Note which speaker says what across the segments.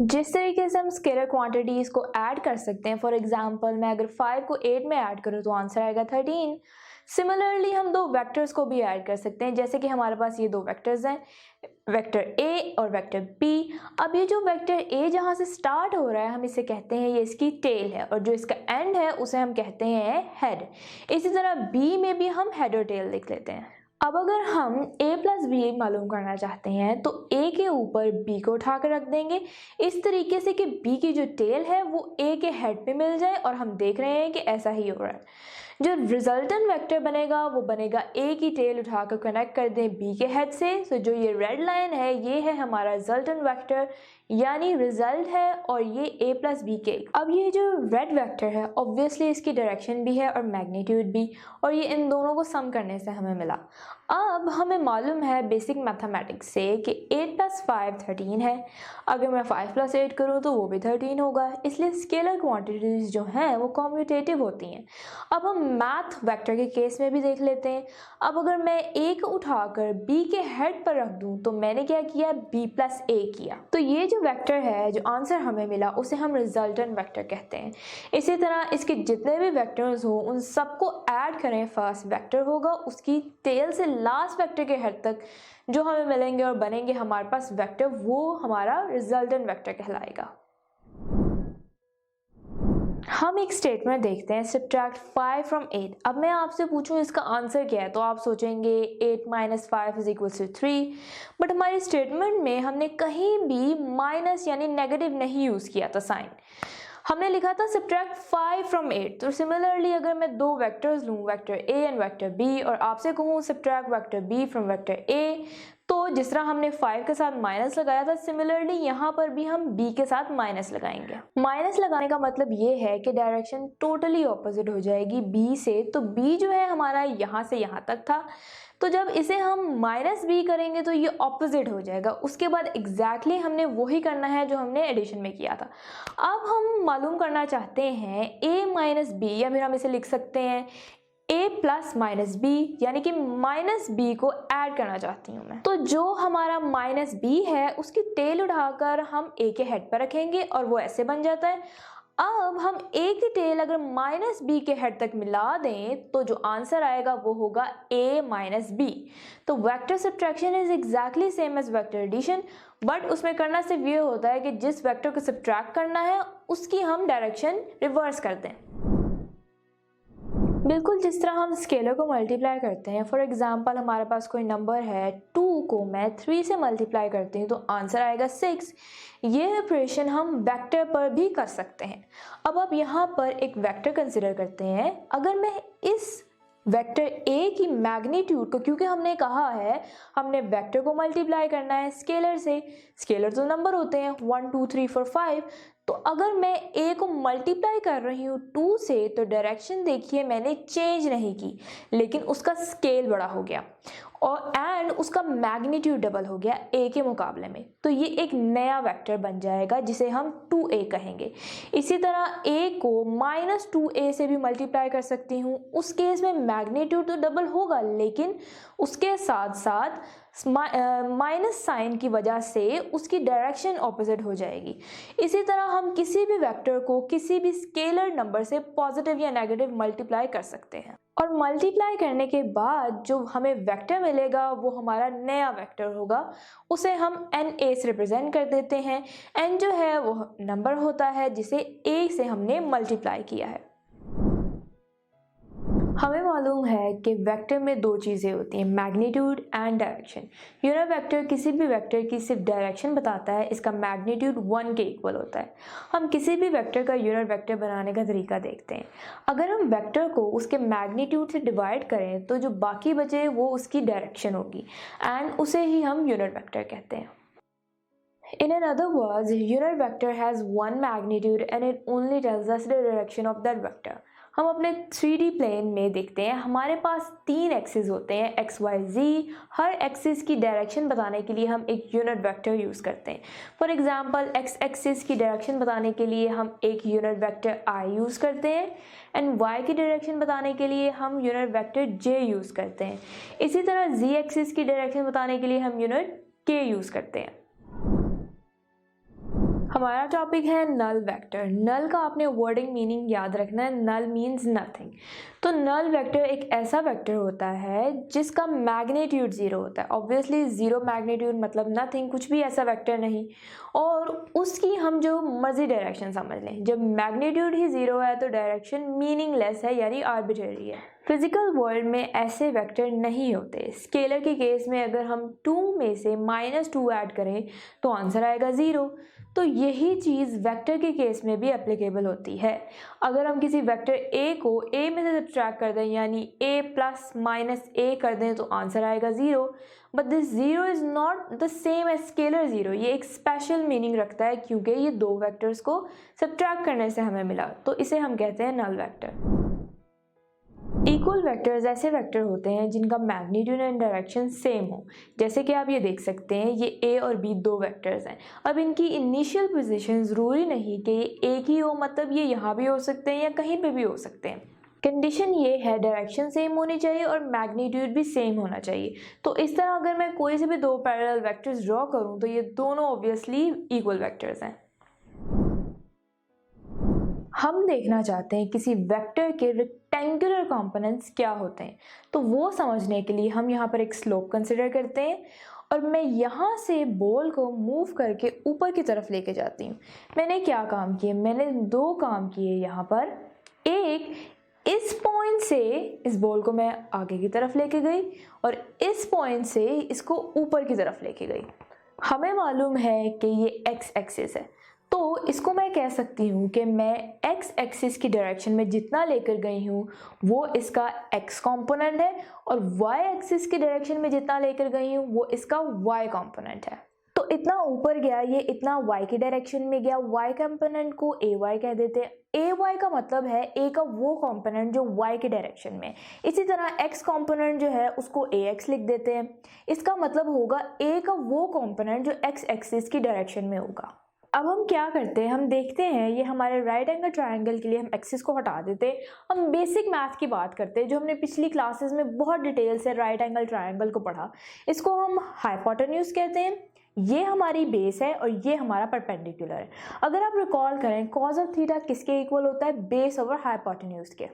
Speaker 1: जिस तरीके से हम स्केलर क्वांटिटीज को ऐड कर सकते हैं, फॉर एग्जांपल मैं अगर 5 को 8 में ऐड करूँ तो आंसर आएगा 13। सिमिलरली हम दो वेक्टर्स को भी ऐड कर सकते हैं, जैसे कि हमारे पास ये दो वेक्टर्स हैं, वेक्टर ए और वेक्टर बी। अब ये जो वेक्टर ए जहाँ से स्टार्ट हो रहा है हम इसे कहते हैं ये इसकी टेल है, और जो इसका एंड है उसे हम कहते हैं हेड। इसी तरह बी में भी हम हेड और टेल लिख लेते हैं। अब अगर हम a प्लस बी मालूम करना चाहते हैं तो a के ऊपर b को उठा कर रख देंगे इस तरीके से कि b की जो टेल है वो a के हेड पे मिल जाए, और हम देख रहे हैं कि ऐसा ही हो रहा है। जो रिजल्टेंट वेक्टर बनेगा वो बनेगा a की टेल उठाकर कनेक्ट कर दें b के हेड से। तो जो ये रेड लाइन है ये है हमारा रिजल्टेंट वेक्टर, यानी रिजल्ट है, और ये a प्लस बी के। अब ये जो रेड वेक्टर है ऑब्वियसली इसकी डायरेक्शन भी है और मैग्नीट्यूड भी, और ये इन दोनों को सम करने से हमें मिला। अब हमें मालूम है बेसिक मैथमेटिक्स से कि 8 प्लस 5 13 है। अगर मैं 5 प्लस 8 करूँ तो वो भी 13 होगा, इसलिए स्केलर क्वांटिटीज जो हैं वो कॉम्यूटेटिव होती हैं। अब हम मैथ वेक्टर के केस में भी देख लेते हैं। अब अगर मैं a को उठाकर b के हेड पर रख दूं तो मैंने क्या किया, b प्लस a किया। तो ये जो वेक्टर है, जो आंसर हमें मिला उसे हम रिजल्टेंट वेक्टर कहते हैं। इसी तरह इसके जितने भी वेक्टर्स हो उन सबको ऐड करें, फर्स्ट वेक्टर होगा उसकी टेल से लास्ट वेक्टर के हेड तक जो हमें मिलेंगे और बनेंगे हमारे पास वेक्टर, वो हमारा रिजल्टेंट वेक्टर कहलाएगा। हम एक स्टेटमेंट देखते हैं, सब्ट्रैक्ट 5 फ्रॉम 8। अब मैं आपसे पूछूं इसका आंसर क्या है तो आप सोचेंगे 8 minus 5 is equal to 3, but हमारी स्टेटमेंट में हमने कहीं भी माइनस यानी नेगेटिव नहीं यूज़ किया था साइन। हमने लिखा था सब्ट्रैक्ट 5 फ्रॉम 8। तो सिमिलरली अगर मैं दो वेक्टर्स लूँ, vector a and vector b, और आपसे कहूँ subtract vector b from vector a, तो जिस तरह हमने 5 के साथ माइनस लगाया था सिमिलरली यहाँ पर भी हम b के साथ माइनस लगाएंगे। माइनस लगाने का मतलब ये है कि डायरेक्शन टोटली ऑपोजिट हो जाएगी b से। तो b जो है हमारा यहाँ से यहाँ तक था, तो जब इसे हम माइनस बी करेंगे तो ये ऑपोजिट हो जाएगा। उसके बाद एग्जैक्टली हमने वही करना है जो हमने एडिशन में किया था। अब हम मालूम करना चाहते हैं a माइनस बी, या फिर हम इसे लिख सकते हैं a प्लस माइनस बी, यानी कि माइनस बी को ऐड करना चाहती हूँ मैं। तो जो हमारा माइनस बी है उसकी टेल उठाकर हम a के हेड पर रखेंगे और वो ऐसे बन जाता है। अब हम a की टेल अगर माइनस बी के हेड तक मिला दें तो जो आंसर आएगा वो होगा a माइनस बी। तो vector subtraction is exactly same as vector addition, but उसमें करना सिर्फ ये होता है कि जिस वेक्टर को सब्ट्रैक्ट करना है उसकी हम डायरेक्शन रिवर्स कर दें। बिल्कुल जिस तरह हम स्केलर को मल्टीप्लाई करते हैं, फॉर एग्जांपल हमारे पास कोई नंबर है 2 को मैं 3 से मल्टीप्लाई करती हूँ तो आंसर आएगा 6। ये ऑपरेशन हम वेक्टर पर भी कर सकते हैं। अब आप यहाँ पर एक वेक्टर कंसिडर करते हैं। अगर मैं इस वेक्टर a की मैग्नीट्यूड को, क्योंकि हमने कहा है हमने वेक्टर को मल्टीप्लाई करना है स्केलर से, स्केलर तो नंबर होते हैं 1 2 3 4 5, तो अगर मैं a को मल्टीप्लाई कर रही हूँ 2 से तो डायरेक्शन देखिए मैंने चेंज नहीं की, लेकिन उसका स्केल बड़ा हो गया और एंड उसका मैग्नीट्यूड डबल हो गया a के मुकाबले में। तो ये एक नया वेक्टर बन जाएगा जिसे हम 2a कहेंगे। इसी तरह a को माइनस 2a से भी मल्टीप्लाई कर सकती हूँ। उस केस में मैग्नीट्यूड तो डबल होगा, लेकिन उसके साथ साथ माइनस साइन की वजह से उसकी डायरेक्शन ऑपोजिट हो जाएगी। इसी तरह हम किसी भी वेक्टर को किसी भी स्केलर नंबर से पॉजिटिव या नेगेटिव मल्टीप्लाई कर सकते हैं, और मल्टीप्लाई करने के बाद जो हमें वेक्टर मिलेगा वो हमारा नया वेक्टर होगा। उसे हम na से रिप्रेजेंट कर देते हैं। n जो है वो नंबर होता है जिसे a से हमने मल्टीप्लाई किया है। हमें मालूम है कि वेक्टर में दो चीज़ें होती हैं, magnitude and direction. Unit vector किसी भी वेक्टर की सिर्फ डायरेक्शन बताता है, इसका मैग्नीट्यूड 1 के इक्वल होता है। हम किसी भी वेक्टर का यूनिट वेक्टर बनाने का तरीका देखते हैं। अगर हम वेक्टर को उसके मैग्नीट्यूड से डिवाइड करें तो जो बाकी बचे वो उसकी डायरेक्शन होगी, एंड उसे ही हम यूनिट वेक्टर कहते हैं। In other words, unit vector has one magnitude and it only tells us the direction of that vector. हम अपने 3D प्लेन में देखते हैं हमारे पास 3 एक्सिस होते हैं x, y, z। हर एक्सिस की डायरेक्शन बताने के लिए हम एक यूनिट वेक्टर यूज़ करते हैं। फॉर एग्जांपल x एक्सिस की डायरेक्शन बताने के लिए हम एक यूनिट वेक्टर i यूज़ करते हैं, एंड y की डायरेक्शन बताने के लिए हम यूनिट वेक्टर j यूज़ करते हैं। इसी तरह z एक्सिस की डायरेक्शन बताने के लिए हम यूनिट k यूज़ करते हैं। हमारा टॉपिक है नल वेक्टर। नल का आपने वर्डिंग मीनिंग याद रखना है, नल मीन्स नथिंग। तो नल वेक्टर एक ऐसा वेक्टर होता है जिसका मैग्नीट्यूड ज़ीरो होता है। ऑब्वियसली ज़ीरो मैग्नीट्यूड मतलब नथिंग, कुछ भी ऐसा वेक्टर नहीं, और उसकी हम जो मर्जी डायरेक्शन समझ लें। जब मैग्नीट्यूड ही ज़ीरो है तो डायरेक्शन मीनिंगलेस है, यानी आर्बिट्रेरी है। फिजिकल वर्ल्ड में ऐसे वेक्टर नहीं होते। स्केलर के केस में अगर हम 2 में से -2 ऐड करें तो आंसर आएगा 0। तो यही चीज़ वेक्टर के केस में भी एप्लीकेबल होती है। अगर हम किसी वेक्टर a को a में से सब्ट्रैक्ट कर दें, यानी a प्लस माइनस a कर दें, तो आंसर आएगा 0। But this 0 is not the same as scalar 0। ये एक स्पेशल मीनिंग रखता है क्योंकि ये दो वेक्टर्स को सब्ट्रैक्ट करने से हमें मिला, तो इसे हम कहते हैं नल वेक्टर। इक्वल वेक्टर्स ऐसे वेक्टर होते हैं जिनका मैग्नीट्यूड एंड डायरेक्शन सेम हो। जैसे कि आप ये देख सकते हैं, ये a और b दो वेक्टर्स हैं। अब इनकी इनिशियल पोजीशन ज़रूरी नहीं कि ये एक ही हो, मतलब ये यहाँ भी हो सकते हैं या कहीं पे भी हो सकते हैं। कंडीशन ये है डायरेक्शन सेम होनी चाहिए और मैग्नीट्यूड भी सेम होना चाहिए। तो इस तरह अगर मैं कोई से भी दो पैरेलल वेक्टर्स ड्रॉ करूँ तो ये दोनों ऑब्वियसली इक्वल वेक्टर्स हैं। हम देखना चाहते हैं किसी वेक्टर के रेक्टेंगुलर कंपोनेंट्स क्या होते हैं, तो वो समझने के लिए हम यहाँ पर एक स्लोप कंसिडर करते हैं और मैं यहाँ से बॉल को मूव करके ऊपर की तरफ लेके जाती हूँ। मैंने क्या काम किए? मैंने दो काम किए यहाँ पर। एक, इस पॉइंट से इस बॉल को मैं आगे की तरफ लेके गई और इस पॉइंट से इसको ऊपर की तरफ लेके गई। हमें मालूम है कि ये एक्स एक्सिस है, तो इसको मैं कह सकती हूँ कि मैं एक्स एक्सिस की डायरेक्शन में जितना लेकर गई हूँ वो इसका एक्स कंपोनेंट है, और वाई एक्सिस की डायरेक्शन में जितना लेकर गई हूँ वो इसका वाई कंपोनेंट है। तो इतना ऊपर गया, ये इतना वाई की डायरेक्शन में गया। वाई कंपोनेंट को ए वाई कह देते हैं। ए वाई का मतलब है ए का वो कंपोनेंट जो वाई की डायरेक्शन में। इसी तरह एक्स कंपोनेंट जो है उसको ए एक्स लिख देते हैं। इसका मतलब होगा ए का वो कंपोनेंट जो एक्स एक्सिस की डायरेक्शन में होगा। अब हम क्या करते हैं, हम देखते हैं ये हमारे राइट एंगल ट्रायंगल के लिए हम एक्सिस को हटा देते हैं। हम बेसिक मैथ की बात करते हैं जो हमने पिछली क्लासेस में बहुत डिटेल से राइट एंगल ट्रायंगल को पढ़ा। इसको हम हाइपोटेन्यूज कहते हैं। ये हमारी बेस है और ये हमारा परपेंडिकुलर है। अगर आप रिकॉल करें, कॉज ऑफ थीटा किसके इक्वल होता है? बेस ओवर हाइपोटेन्यूज के।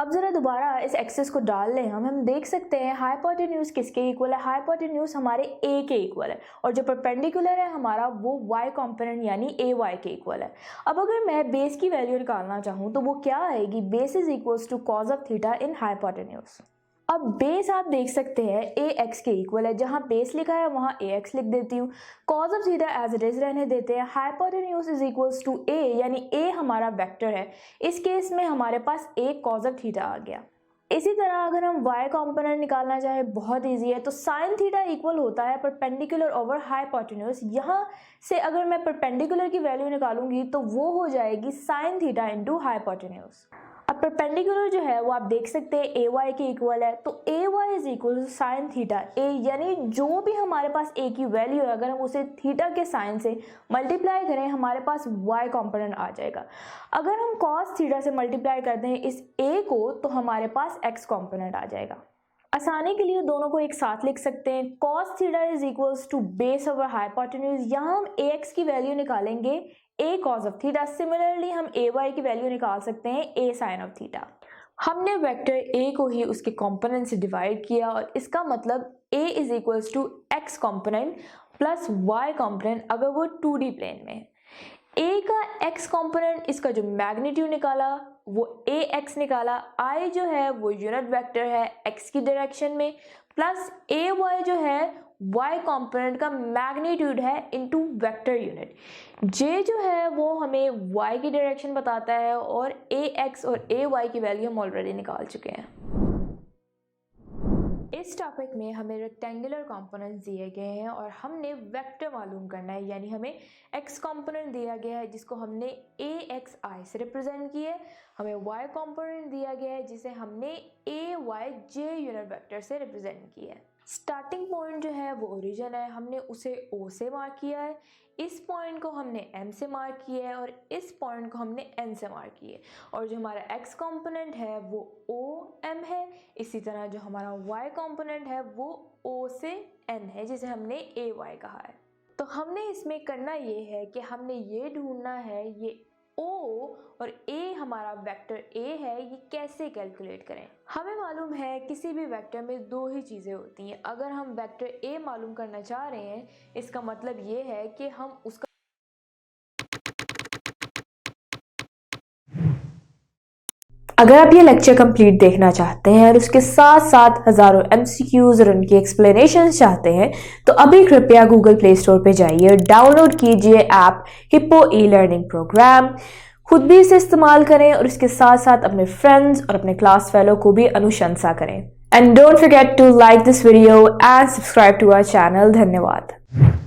Speaker 1: अब जरा दोबारा इस एक्सिस को डाल लें, हम देख सकते हैं हाइपोटेन्यूज किसके इक्वल है? हाइपोटेन्यूज हमारे ए के इक्वल है, और जो परपेंडिकुलर है हमारा वो वाई कंपोनेंट यानी ए वाई के इक्वल है। अब अगर मैं बेस की वैल्यू निकालना चाहूँ तो वो क्या आएगी? Base is equals to cos of theta in hypotenuse. अब बेस आप देख सकते हैं ए एक्स के इक्वल है, जहां बेस लिखा है वहां ए एक्स लिख देती हूँ। Cos of theta as it is रहने देते हैं। Hypotenuse is equals to A, यानी ए हमारा वेक्टर है। इस केस में हमारे पास ए कॉज ऑफ थीटा आ गया। इसी तरह अगर हम y कंपोनेंट निकालना चाहे, बहुत इजी है। तो साइन थीटा इक्वल होता है परपेंडिकुलर ओवर हाइपोटेन्यूज। यहाँ से अगर मैं परपेंडिकुलर की वैल्यू निकालूंगी तो वो हो जाएगी साइन थीटा इंटू हाइपोटेन्यूज। अब परपेंडिकुलर जो है वो आप देख सकते हैं ए वाई के इक्वल है, तो A Y is equal to sine theta A, यानी जो भी हमारे पास ए की वैल्यू है अगर हम उसे थीटा के साइन से मल्टीप्लाई करें हमारे पास वाई कंपोनेंट आ जाएगा। अगर हम कॉस थीटा से मल्टीप्लाई कर दें इस ए को तो हमारे पास एक्स कंपोनेंट आ जाएगा। आसानी के लिए दोनों को एक साथ लिख सकते हैं। Cos theta is equals to base over hypotenuse. यहाँ हम ए एक्स की वैल्यू निकालेंगे A cos of theta. Similarly हम ए वाई की वैल्यू निकाल सकते हैं ए साइन ऑफ थीटा। हमने वेक्टर ए को ही उसके कंपोनेंट से डिवाइड किया और इसका मतलब A is equals to X component plus Y component अगर वो 2D प्लेन में है। ए का एक्स कंपोनेंट, इसका जो मैग्नीट्यूड निकाला वो ए एक्स निकाला। आई जो है वो यूनिट वेक्टर है एक्स की डायरेक्शन में, प्लस ए वाई जो है वाई कंपोनेंट का मैग्नीट्यूड है इनटू वेक्टर यूनिट। जे जो है वो हमें वाई की डायरेक्शन बताता है और ए एक्स और ए वाई की वैल्यू हम ऑलरेडी निकाल चुके हैं। इस टॉपिक में हमें रेक्टेंगुलर कंपोनेंट्स दिए गए हैं और हमने वेक्टर मालूम करना है, यानी हमें एक्स कंपोनेंट दिया गया है जिसको हमने ए एक्स आई से रिप्रेजेंट किया है। हमें वाई कंपोनेंट दिया गया है जिसे हमने ए वाई जे यूनिट वेक्टर से रिप्रेजेंट किया है। स्टार्टिंग पॉइंट जो है वो ओरिजिन है, हमने उसे ओ से मार्क किया है। इस पॉइंट को हमने एम से मार्क किया है और इस पॉइंट को हमने एन से मार्क किया है। और जो हमारा एक्स कंपोनेंट है वो ओ एम है। इसी तरह जो हमारा वाई कंपोनेंट है वो ओ से एन है जिसे हमने ए वाई कहा है। तो हमने इसमें करना ये है कि हमने ये ढूंढना है ये O और A हमारा वेक्टर A है, ये कैसे कैलकुलेट करें। हमें मालूम है किसी भी वेक्टर में दो ही चीज़ें होती हैं। अगर हम वेक्टर A मालूम करना चाह रहे हैं, इसका मतलब ये है कि हम उसका अगर आप ये लेक्चर कंप्लीट देखना चाहते हैं और उसके साथ साथ हज़ारों MCQs और उनकी एक्सप्लेनेशन चाहते हैं तो अभी कृपया गूगल प्ले स्टोर पे जाइए और डाउनलोड कीजिए ऐप हिप्पो ई-लर्निंग प्रोग्राम। खुद भी इसे इस्तेमाल करें और इसके साथ साथ अपने फ्रेंड्स और अपने क्लास फेलो को भी अनुशंसा करें। And don't forget to like this video and subscribe to our channel. धन्यवाद।